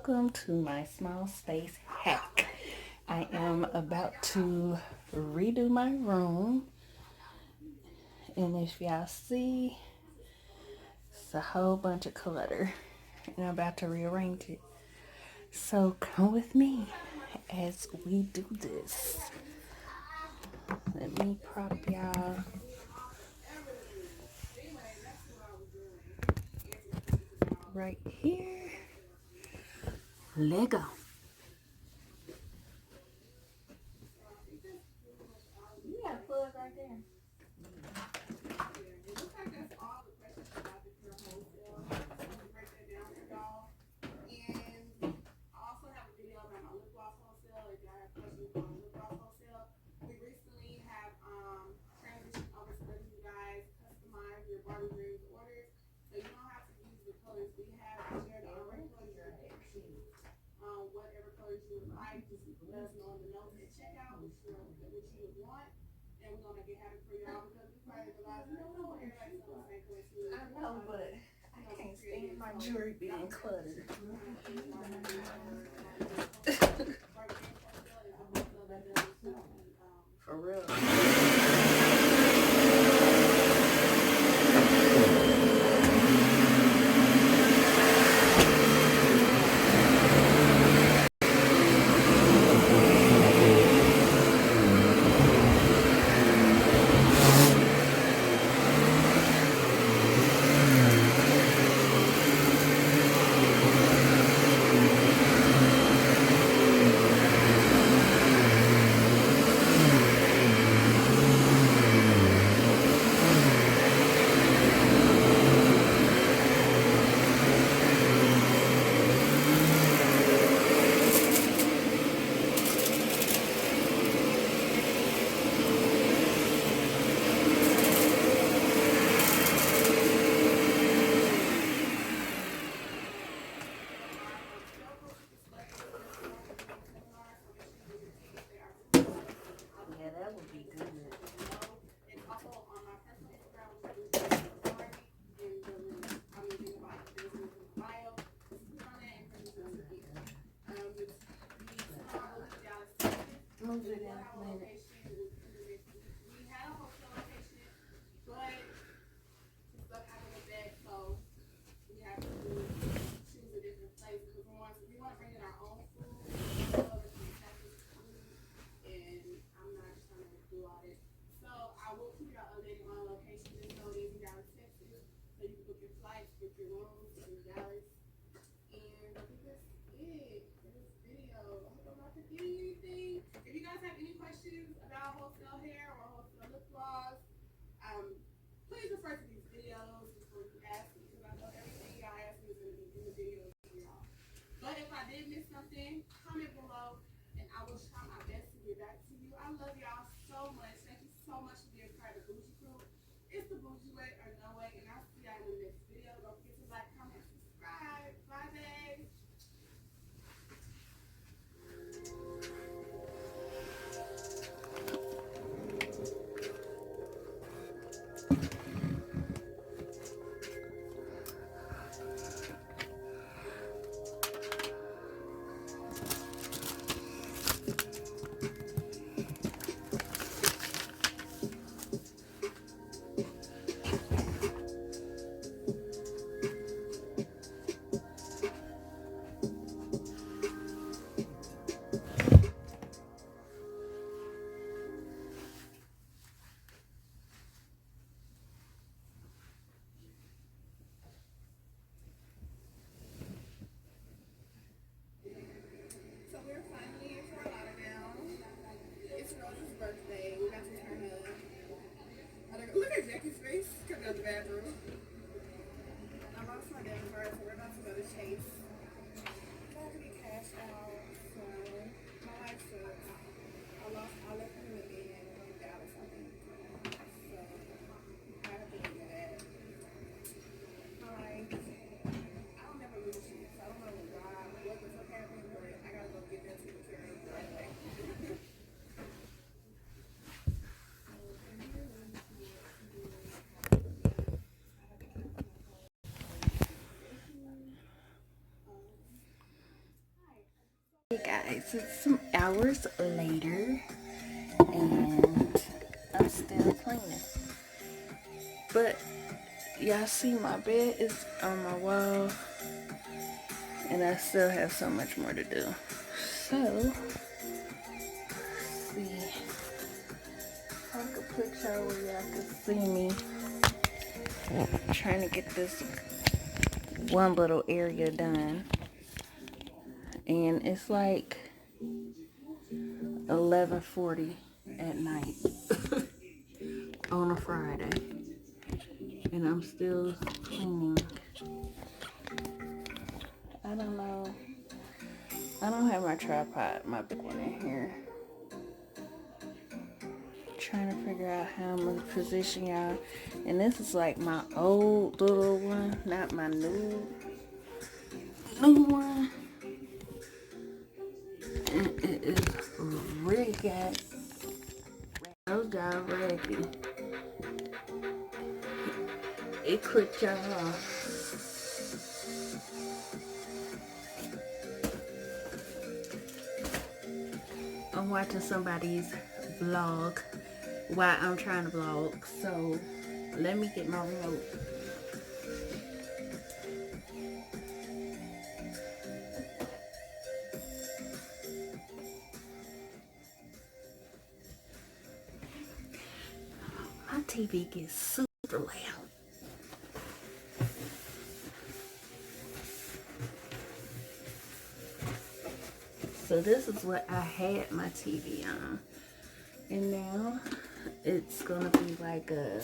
welcome to my small space hack. I am about to redo my room, and if y'all see, it's a whole bunch of clutter, and I'm about to rearrange it. So come with me as we do this. Let me prop y'all right here. Lego. You got a plug right there. I know, but I can't stand my jewelry being cluttered. For real. Yeah, that would be good. Move it in a minute. hours later, and I'm still cleaning. But y'all see my bed is on my wall, and I still have so much more to do. So, let's see. I could put y'all where y'all can see me. I'm trying to get this one little area done. And it's like 11:40 at night on a Friday. And I'm still cleaning. I don't know. I don't have my tripod, my big one in here. Trying to figure out how I'm gonna position y'all. And this is like my old little one, not my new one. And it is really got those guys ready. It clipped y'all off. I'm watching somebody's vlog while I'm trying to vlog, so let me get my remote. My TV gets super loud. So this is what I had my TV on, and now it's gonna be like a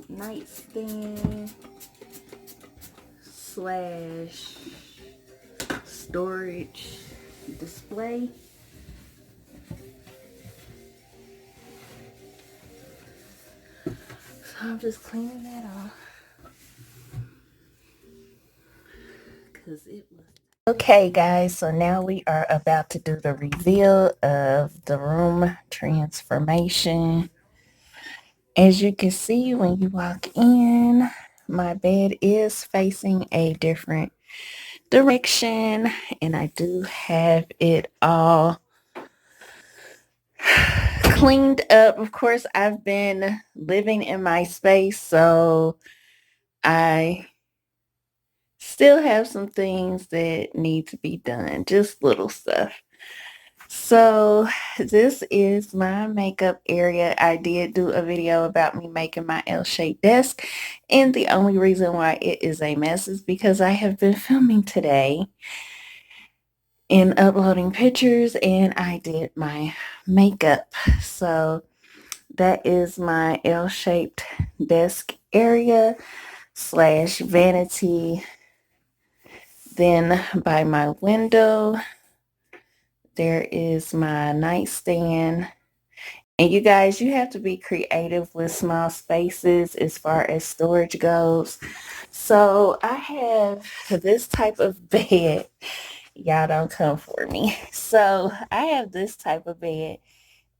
nightstand slash storage display. So I'm just cleaning that off because it was. Okay guys, so now we are about to do the reveal of the room transformation. As you can see when you walk in, my bed is facing a different direction, and I do have it all cleaned up. Of course, I've been living in my space, so I still have some things that need to be done, just little stuff. So this is my makeup area. I did do a video about me making my L-shaped desk, and the only reason why it is a mess is because I have been filming today and uploading pictures, and I did my makeup. So that is my L-shaped desk area slash vanity. Then by my window, there is my nightstand. And you guys, you have to be creative with small spaces as far as storage goes. So I have this type of bed. Y'all don't come for me. So I have this type of bed,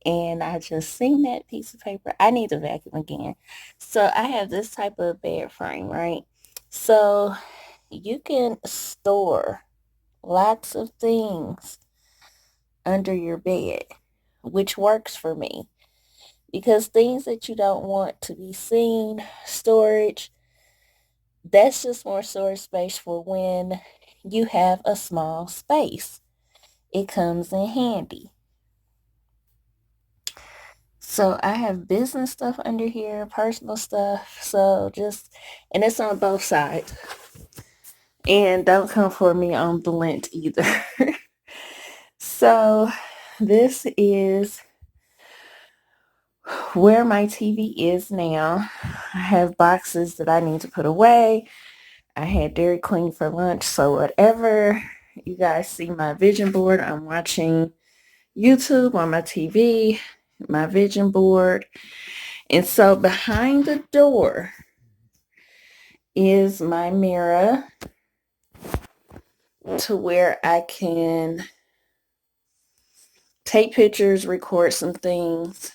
and I just seen that piece of paper. I need to vacuum again. So I have this type of bed frame, right? So you can store lots of things under your bed, which works for me. Because things that you don't want to be seen, storage, that's just more storage space for when you have a small space. It comes in handy. So I have business stuff under here, personal stuff. So just, and it's on both sides. And don't come for me on the lint either. So this is where my TV is now. I have boxes that I need to put away. I had Dairy Queen for lunch, so whatever you guys see my vision board, I'm watching YouTube on my TV, my vision board. And so behind the door is my mirror to where I can take pictures, record some things.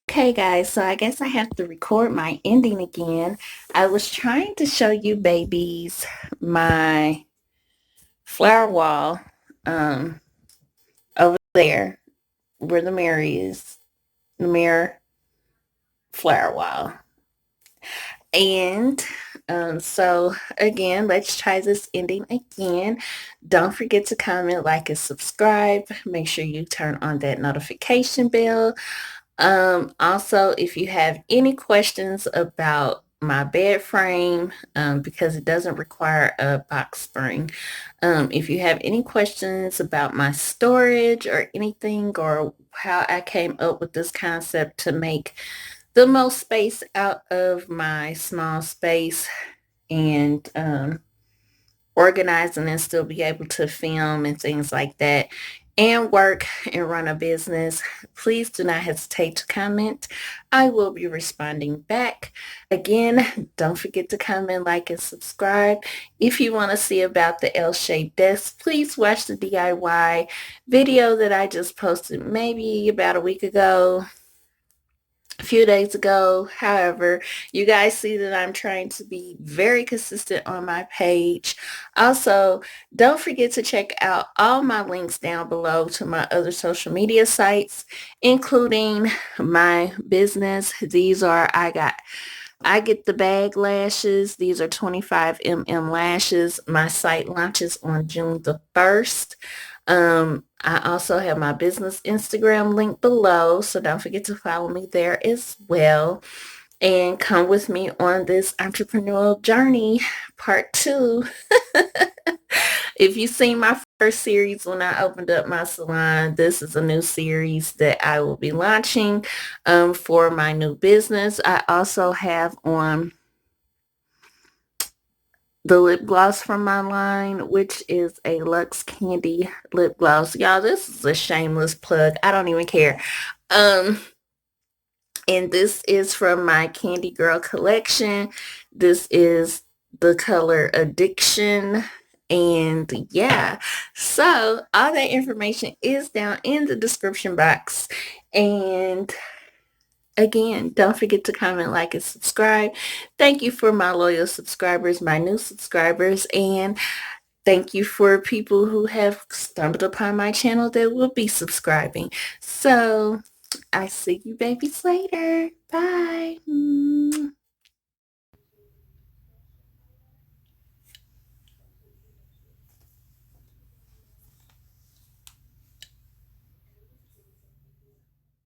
Okay guys, so I guess I have to record my ending again. I was trying to show you babies my flower wall. there where the mirror is, the mirror flower wall. And so again, let's try this ending again. Don't forget to comment, like, and subscribe. Make sure you turn on that notification bell. Also, if you have any questions about my bed frame, because it doesn't require a box spring. If you have any questions about my storage or anything, or how I came up with this concept to make the most space out of my small space, and organizing and still be able to film and things like that, and work and run a business, please do not hesitate to comment. I will be responding back. Again, don't forget to comment, like, and subscribe. If you want to see about the L-shaped desk, please watch the DIY video that I just posted maybe about a week ago, a few days ago. However, you guys see that I'm trying to be very consistent on my page. Also, don't forget to check out all my links down below to my other social media sites, including my business. These are, I get the bag lashes. These are 25 lashes. My site launches on June the 1st. I also have my business Instagram link below, so don't forget to follow me there as well. And come with me on this entrepreneurial journey, part 2. If you've seen my first series when I opened up my salon, this is a new series that I will be launching for my new business. I also have on the lip gloss from my line, which is a Luxe Candy lip gloss. Y'all, this is a shameless plug. I don't even care. Um, and this is from my Candy Girl collection. This is the color Addiction. And yeah, so all that information is down in the description box. And again, don't forget to comment, like, and subscribe. Thank you for my loyal subscribers, my new subscribers, and thank you for people who have stumbled upon my channel that will be subscribing. So I see you babies later. Bye.